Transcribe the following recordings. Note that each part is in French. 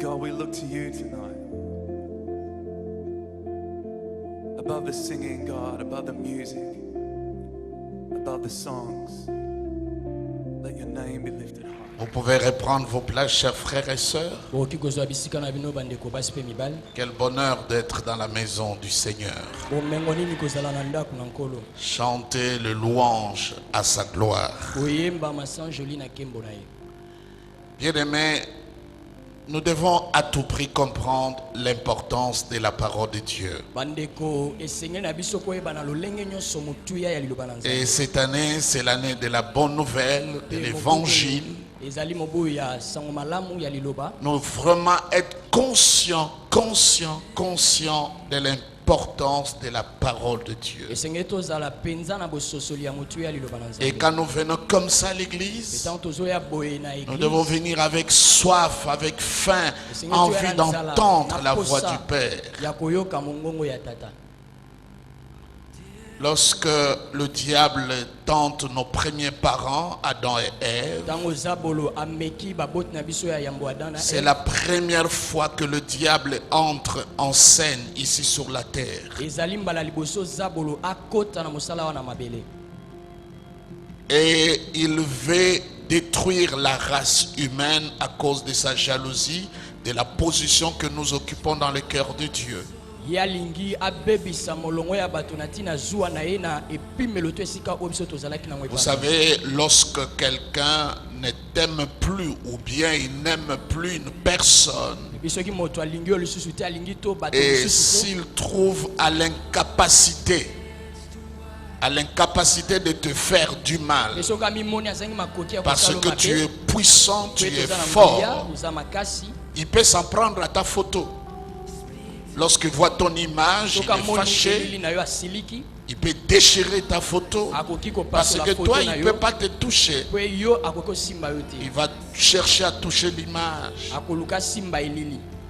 God, we look to you tonight. Above the singing, God, above the music, above the songs, let your name be lifted high. Vous pouvez reprendre vos places, chers frères et sœurs. Quel bonheur d'être dans la maison du Seigneur. Chanter le louange à sa gloire. Bien-aimés, nous devons à tout prix comprendre l'importance de la parole de Dieu. Et cette année, c'est l'année de la bonne nouvelle, de l'évangile. Nous vraiment être conscients de l'importance de la parole de Dieu. Et quand nous venons comme ça à l'église, nous devons venir avec soif, avec faim, envie d'entendre la voix du Père. Lorsque le diable tente nos premiers parents, Adam et Ève, c'est la première fois que le diable entre en scène ici sur la terre. Et il veut détruire la race humaine à cause de sa jalousie, de la position que nous occupons dans le cœur de Dieu. Vous savez, lorsque quelqu'un ne t'aime plus ou bien il n'aime plus une personne, et s'il trouve à l'incapacité de te faire du mal, parce que tu es puissant, tu es fort, il peut s'en prendre à ta photo. Lorsqu'il voit ton image, il est fâché, il peut déchirer ta photo, parce que toi, il ne peut pas te toucher. Il va chercher à toucher l'image.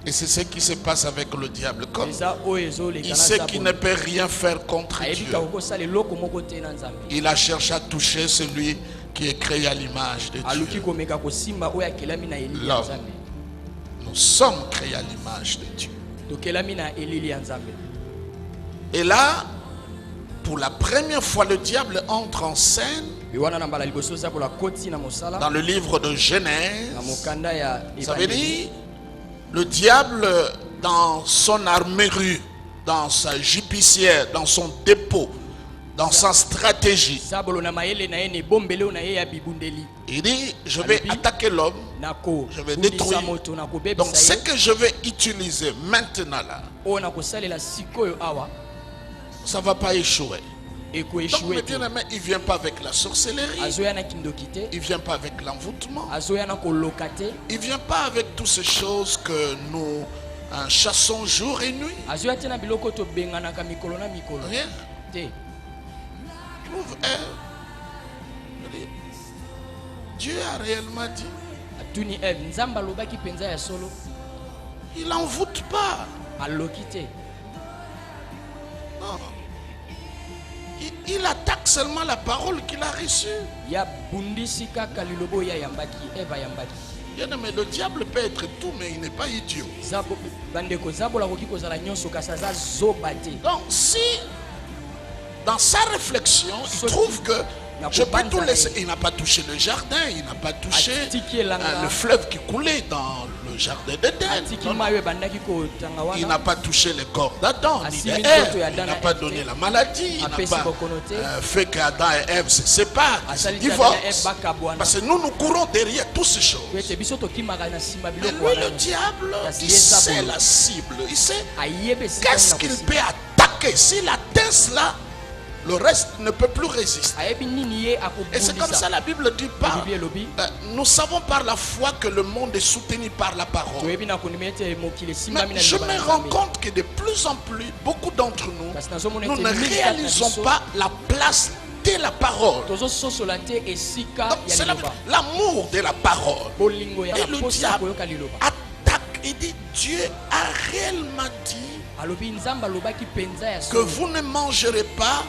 Et c'est ce qui se passe avec le diable. Comme il sait qu'il ne peut rien faire contre Dieu, il a cherché à toucher celui qui est créé à l'image de Dieu. L'homme. Nous sommes créés à l'image de Dieu. Et là, pour la première fois, le diable entre en scène dans le livre de Genèse. Ça veut dire, le diable dans son armure, dans sa jupicière, dans son dépôt, dans sa stratégie, il dit, je vais attaquer l'homme, je vais détruire. Donc ce que je vais utiliser maintenant là, ça ne va pas échouer. Donc maintenant, il ne vient pas avec la sorcellerie, il ne vient pas avec l'envoûtement, il ne vient pas avec toutes ces choses que nous chassons jour et nuit. Rien. Dieu a réellement dit, il n'envoûte pas. Non. Il attaque seulement la parole qu'il a reçue. Bien aimé, le diable peut être tout, mais il n'est pas idiot. Donc si dans sa réflexion, il trouve que je peux tout laisser. Il n'a pas touché le jardin, il n'a pas touché le fleuve qui coulait dans le jardin d'Éden. Il n'a pas touché le corps d'Adam, ni d'Ève. Il n'a pas donné la maladie. Il n'a pas fait qu'Adam et Ève se séparent, se divorcent. Parce que nous courons derrière toutes ces choses. Mais lui, le diable, il sait la cible. Il sait qu'est-ce qu'il peut attaquer. S'il atteint cela, le reste ne peut plus résister. Et c'est comme ça la Bible dit pas. Nous savons par la foi que le monde est soutenu par la parole. Mais je me rends compte que de plus en plus, beaucoup d'entre nous, nous ne réalisons pas la place de la parole. C'est l'amour de la parole. Et le diable attaque et dit, Dieu a réellement dit que vous ne mangerez pas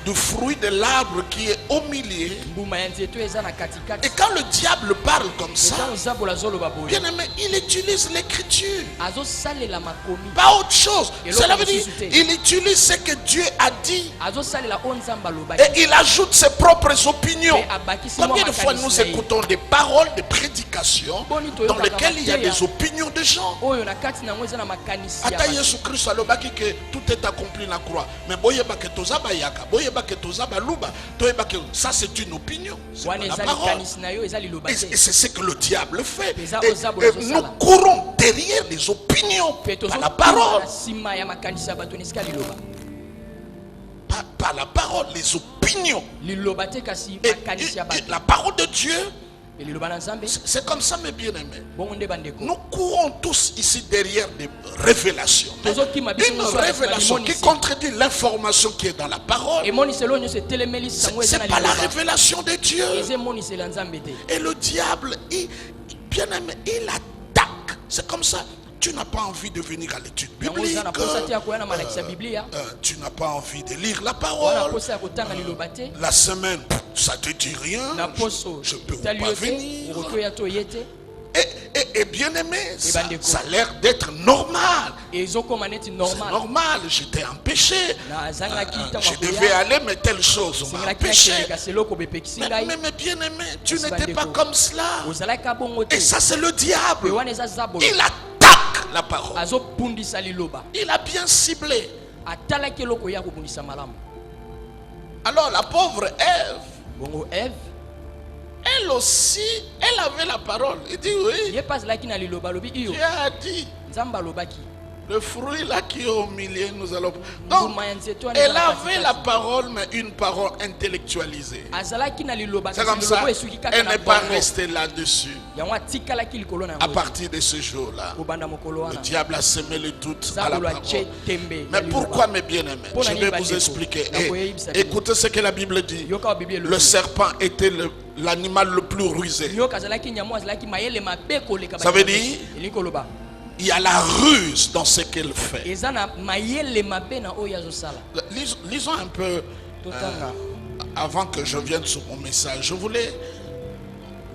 du fruit de l'arbre qui est au milieu. Et quand le diable parle comme ça, bien aimé, il utilise l'écriture, pas autre chose. Cela veut dire il utilise ce que Dieu a dit et il ajoute ses propres opinions. Combien de fois nous écoutons des paroles, des prédications dans lesquelles il y a des opinions de gens? Ata Yesu Christ alobaki que tout est accompli na croix. Mais boyeba que tozaba yaka, boyeba que tozaba luba, toyeba que ça c'est une opinion. C'est la parole. Et c'est ce que le diable fait. Et nous courons derrière les opinions, pas la parole. Pas la parole, les opinions. Et la parole de Dieu, c'est comme ça, mes bien-aimés. Nous courons tous ici derrière des révélations. Une révélation qui contredit l'information qui est dans la parole, c'est pas la révélation de Dieu. Et le diable, bien-aimé, il attaque. C'est comme ça. Tu n'as pas envie de venir à l'étude biblique. Tu n'as pas envie de lire la parole. La semaine, ça ne te dit rien. Je ne peux pas venir. Et bien aimé, ça a l'air d'être normal. C'est normal, j'étais empêché. Je devais aller, mais telle chose m'a empêché. Mais bien aimé, tu n'étais pas comme cela. Et ça c'est le diable. Il attaque la parole. Il a bien ciblé. Alors la pauvre Ève, elle aussi, elle avait la parole. Il dit oui. Dieu a dit. Le fruit là qui est au milieu, nous allons. Donc, elle avait la parole, mais une parole intellectualisée. C'est comme ça. Elle n'est pas restée là-dessus. À partir de ce jour-là, le diable a semé le doute à la parole. Mais pourquoi, mes bien-aimés? Je vais vous expliquer. Et écoutez ce que la Bible dit. Le serpent était l'animal le plus rusé. Ça veut dire il y a la ruse dans ce qu'elle fait. Lisons un peu avant que je vienne sur mon message. Je voulais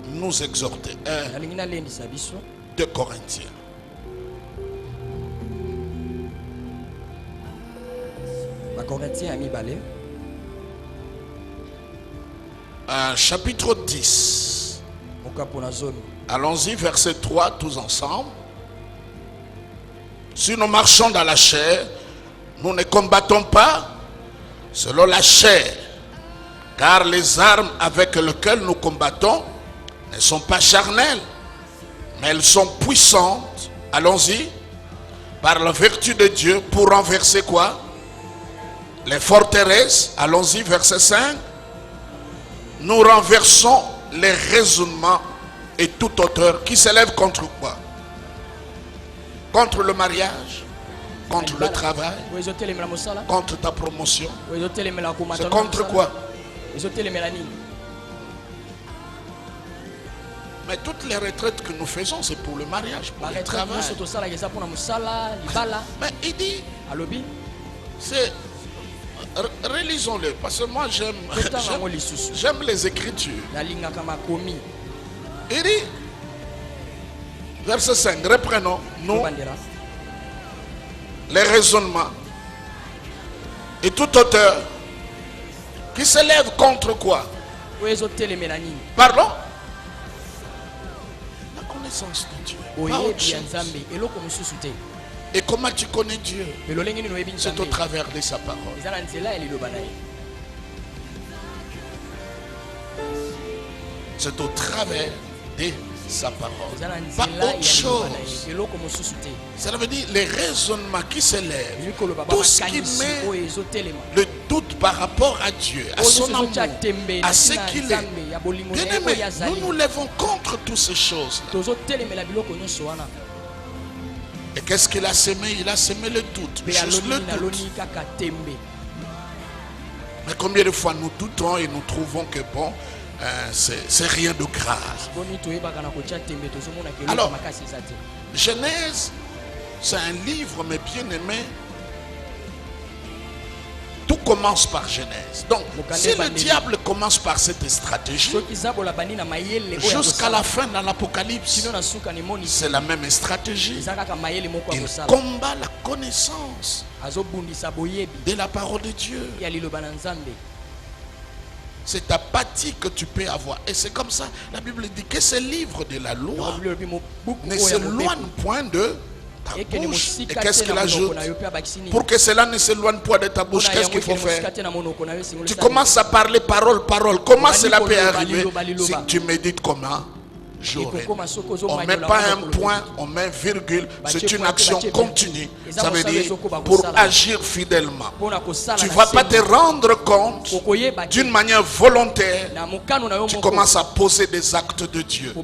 nous exhorter. 2 Corinthiens. Chapitre 10. Allons-y, verset 3, tous ensemble. Si nous marchons dans la chair, nous ne combattons pas selon la chair, car les armes avec lesquelles nous combattons ne sont pas charnelles, mais elles sont puissantes. Allons-y, par la vertu de Dieu, pour renverser quoi? Les forteresses. Allons-y, verset 5. Nous renversons les raisonnements et toute hauteur qui s'élève contre quoi? Contre le mariage, contre le travail, contre ta promotion. C'est contre quoi? Mais toutes les retraites que nous faisons, c'est pour le mariage, pour le travail. Mais il dit, relisons-le, parce que moi j'aime les Écritures. Il dit, verset 5, reprenons, nous, les raisonnements et toute hauteur qui s'élève contre quoi? Pardon? La connaissance de Dieu. Pas autre chose. Et comment tu connais Dieu? C'est au travers de sa parole. C'est au travers de sa parole. Pas autre chose. Ça veut dire les raisonnements qui s'élèvent, tout ce qui met le doute par rapport à Dieu, à son amour, à ce qu'il est. Bien aimé, nous nous lèvons contre toutes ces choses. Et qu'est-ce qu'il a semé? Il a semé le doute. Juste le doute. Mais combien de fois nous doutons et nous trouvons que bon, c'est rien de grave. Alors, Genèse, c'est un livre, mais bien aimé, tout commence par Genèse. Donc, si le diable commence par cette stratégie, jusqu'à la fin dans l'Apocalypse, c'est la même stratégie. Il combat la connaissance de la parole de Dieu. C'est ta partie que tu peux avoir. Et c'est comme ça, la Bible dit que ce livre de la loi ne s'éloigne point de ta bouche. Et qu'est-ce qu'il ajoute? Pour que cela ne s'éloigne point de ta bouche, qu'est-ce qu'il faut faire? Tu commences à parler parole. Comment cela peut arriver? Si tu médites comment? On ne met pas un point, on met virgule. C'est une action continue. Ça veut dire pour agir fidèlement. Tu ne vas pas te rendre compte d'une manière volontaire. Tu commences à poser des actes de Dieu.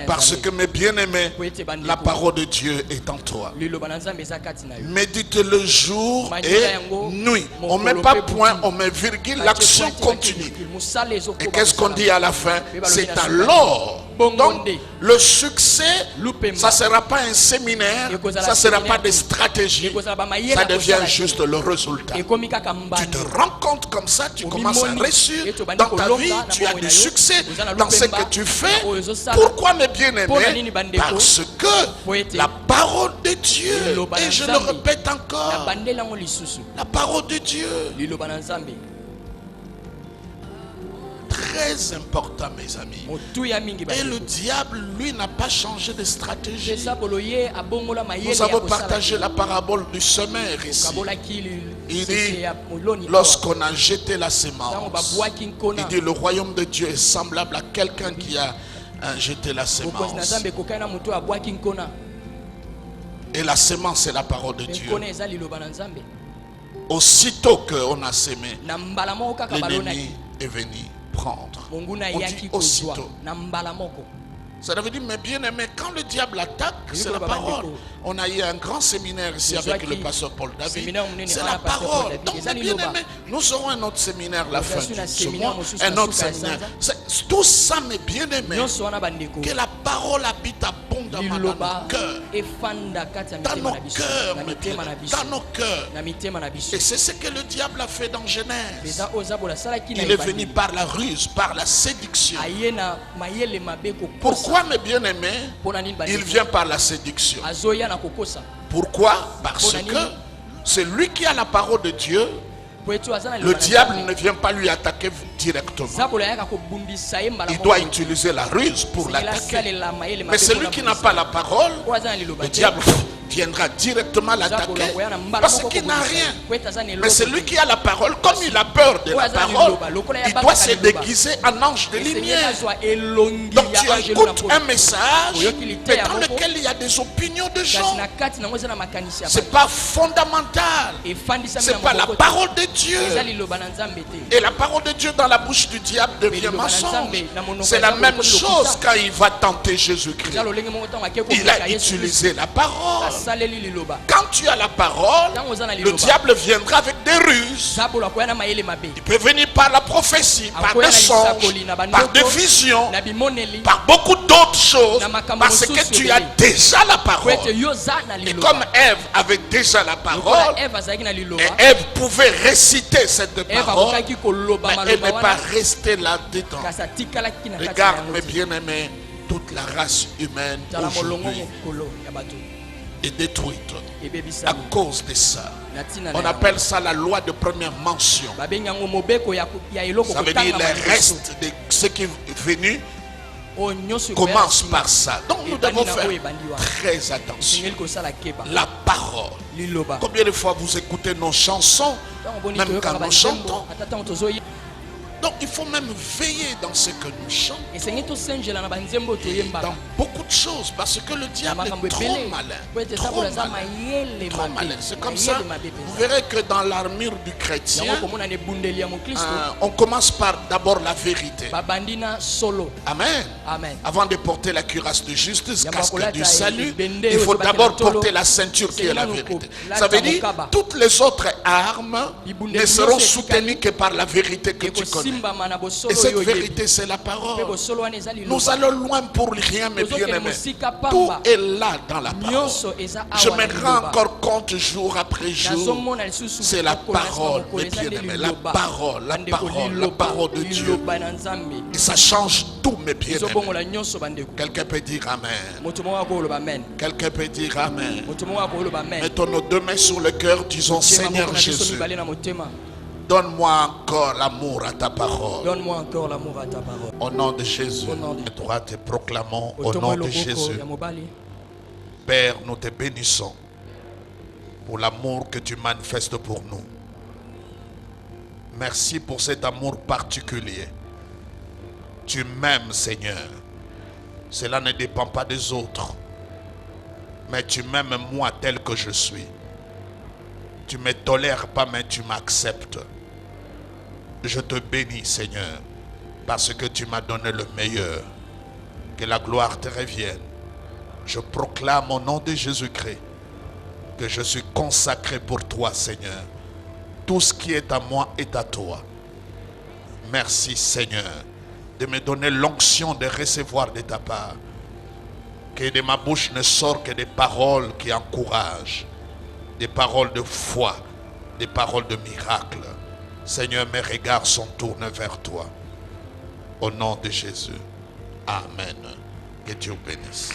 Parce que mes bien-aimés, la parole de Dieu est en toi. Médite le jour et nuit. On ne met pas point, on met virgule. L'action continue. Et qu'est-ce qu'on dit à la fin? C'est alors. Donc, le succès, ça ne sera pas un séminaire, ça ne sera pas des stratégies, ça devient juste le résultat. Tu te rends compte comme ça, tu commences à réussir dans ta vie, tu as du succès dans ce que tu fais. Pourquoi, mes bien-aimés? Parce que la parole de Dieu, et je le répète encore, la parole de Dieu, très important, mes amis. Et le diable, lui, n'a pas changé de stratégie. Nous avons partagé la parabole du semeur ici. Il dit, lorsqu'on a jeté la semence, il dit, le royaume de Dieu est semblable à quelqu'un qui a jeté la semence. Et la semence, c'est la parole de Dieu. Aussitôt qu'on a sémé, l'ennemi est venu prendre. On dit aussitôt. Ça veut dire, mais bien aimé, quand le diable attaque, c'est la parole. On a eu un grand séminaire ici avec le pasteur Paul David. C'est la parole. Donc, bien aimé, nous aurons un autre séminaire la fin du mois. Un autre séminaire. Tout ça, mes bien aimés, que la parole habite abondamment dans nos cœurs. Dans nos cœurs, dans nos cœurs. Et c'est ce que le diable a fait dans Genèse. Il est venu par la ruse, par la séduction. Pourquoi, mes bien-aimés, il vient par la séduction? Pourquoi? Parce que c'est lui qui a la parole de Dieu. Le diable ne vient pas lui attaquer directement. Il doit utiliser la ruse pour l'attaquer. Mais celui qui n'a pas la parole, le diable viendra directement l'attaquer parce qu'il n'a rien. Mais celui qui a la parole, comme il a peur de la parole, il doit se déguiser en ange de lumière. Donc tu écoutes un message mais dans lequel il y a des opinions de gens. Ce n'est pas fondamental. Ce n'est pas la parole de Dieu. Et la parole de Dieu dans la bouche du diable devient mensonge. C'est la même chose quand il va tenter Jésus-Christ. Il a utilisé la parole. Quand tu as la parole, le diable viendra avec des ruses. Il peut venir par la prophétie, par des songes, par des visions, par beaucoup d'autres choses, parce que tu as déjà la parole. Et comme Ève avait déjà la parole, et Ève pouvait réciter cette parole, mais elle n'est pas restée là-dedans. Regarde, mes bien-aimés, toute la race humaine aujourd'hui est détruite à cause de ça. On appelle ça la loi de première mention. Ça veut dire les restes de ce qui est venu commence par ça. Donc nous devons faire très attention. La parole. Combien de fois vous écoutez nos chansons, même quand nous chantons? Donc il faut même veiller dans ce que nous chantons. Et dans beaucoup de choses, parce que le diable est trop malin. Trop malin. C'est comme ça. Vous verrez que dans l'armure du chrétien, on commence par d'abord la vérité. Amen. Avant de porter la cuirasse de justice, casque du salut, il faut d'abord porter la ceinture qui est la vérité. Ça veut dire toutes les autres armes ne seront soutenues que par la vérité que tu connais. Et cette vérité, c'est la parole. Nous allons loin pour rien, mes bien-aimés. Tout est là dans la parole. Je me rends encore compte jour après jour. C'est la parole, mes bien-aimés. La parole de Dieu. Et ça change tout, mes bien-aimés. Quelqu'un peut dire Amen. Quelqu'un peut dire Amen. Mettons nos deux mains sur le cœur, disons Seigneur Jésus. Donne-moi encore l'amour à ta parole. Donne-moi encore l'amour à ta parole. Au nom de Jésus. Nous te proclamons au nom de Jésus. Père, nous te bénissons pour l'amour que tu manifestes pour nous. Merci pour cet amour particulier. Tu m'aimes, Seigneur. Cela ne dépend pas des autres. Mais tu m'aimes moi tel que je suis. Tu ne me tolères pas, mais tu m'acceptes. Je te bénis, Seigneur, parce que tu m'as donné le meilleur. Que la gloire te revienne. Je proclame au nom de Jésus-Christ que je suis consacré pour toi, Seigneur. Tout ce qui est à moi est à toi. Merci, Seigneur, de me donner l'onction de recevoir de ta part. Que de ma bouche ne sortent que des paroles qui encouragent, des paroles de foi, des paroles de miracle. Seigneur, mes regards sont tournés vers toi. Au nom de Jésus. Amen. Que Dieu bénisse.